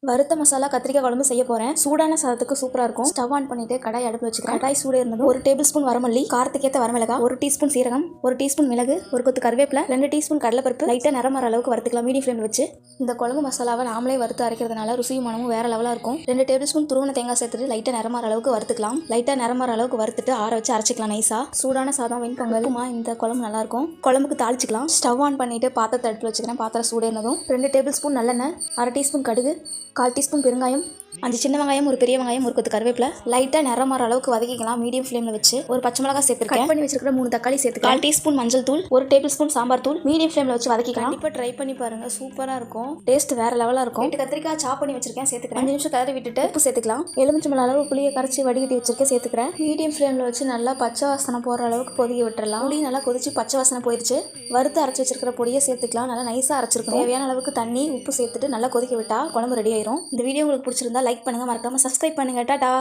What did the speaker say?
வறுத்த மசாலா கத்திரிக்காய் குழம்பு செய்ய போறேன். சூடான சாதத்துக்கு சூப்பரா இருக்கும். ஸ்டவ் ஆன் பண்ணிட்டு கடாய் அடுப்புல வச்சுக்கிறேன். கடாய் சூடு இருந்ததும் 1 டேபிள் ஸ்பூன் வரமல்லி, காரத்துக்கு ஏத்த வரமிளகாய், 1 டீஸ்பூன் சீரகம், 1 டீஸ்பூன் மிளகு, 1 கொத்து கருவேப்பிலை, 2 டீஸ்பூன் கடலைப்பருப்பு லைட்டா நிறம் வர அளவுக்கு வறுத்துக்கலாம். மீடியம் ஃப்ளேம்ல வச்சு இந்த குழம்பு மசாலாவை நாமளே வறுத்து அரைக்கிறதுனால ருசியும் மனமும் வேற லெவலா இருக்கும். 2 டேபிள் ஸ்பூன் துருவன தேங்காய் சேர்த்துட்டு லைட்டா நிறம் வர அளவுக்கு வறுத்துக்கலாம். லைட்டா நிறம் வர அளவுக்கு வறுத்துட்டு ஆற வச்சு அரைச்சிக்கலாம் நைஸா. சூடான சாதம் வெண்பொங்கலுமா இந்த குழம்பு நல்லா இருக்கும். குழம்புக்கு தாளிச்சுக்கலாம். ஸ்டவ் ஆன் பண்ணிட்டு பாத்திரத்தை அடுப்புல வச்சுக்கிறேன். பாத்திரம் சூடு இருந்ததும் 2 டேபிள் ஸ்பூன் நல்லெண்ணெய், 1/2 டீஸ்பூன் கடுகு, 1/4 டீஸ்பூன் பெருங்காயம், 5 சின்ன வெங்காயம், 1 பெரிய வெங்காயம், 1 கொத்து கருவேப்பிலை லைட்டா நிறம் வர அளவுக்கு வதக்கிக்கலாம். மீடியம் ஃப்ளேம்ல வச்சு ஒரு பச்சை மிளகாய் சேர்த்துருக்கேன். கட் பண்ணி வச்சிருக்கிற 3 தக்காளி சேர்த்துக்கலாம். 1/4 டீஸ்பூன் மஞ்சள் தூள், 1 டேபிள் ஸ்பூன் சாம்பார் தூள். மீடியம் ஃப்ளேம்ல வச்சு வதக்கிக்கலாம். இப்போ ட்ரை பண்ணி பாருங்க, சூப்பரா இருக்கும். டேஸ்ட் வேற லெவலா இருக்கும். 2 கத்திரிக்காய் சாப் பண்ணி வச்சிருக்கேன் சேர்த்துக்கிறேன். 5 நிமிஷம் கிளறி விட்டுட்டு உப்பு சேர்த்துக்கலாம். எலுமிச்சம்பழம் அளவு புளியை கரைச்சி வடிகட்டி வச்சிருக்கேன் சேர்த்துக்கிறேன். மீடியம் ஃப்ளேம்ல வச்சு நல்லா பச்சை வாசனை போற அளவுக்கு கொதிக்க விட்டுறலாம். புளி நல்லா கொதிச்சு பச்சை வாசனை போயிடுச்சு. வறுத்து அரைச்சி வச்சிருக்கிற பொடியை சேர்த்துக்கலாம். நல்லா நைஸா அரைச்சிருக்கோம். தேவையான அளவுக்கு தண்ணி உப்பு சேர்த்துட்டு நல்லா கொதிக்க விட்டா குழம்பு ரெடி ஆயிரும். இந்த வீடியோ உங்களுக்கு பிடிச்சிருந்தா லைக் பண்ணுங்க, மறக்காம சப்ஸ்கிரைப் பண்ணுங்க. டாடா.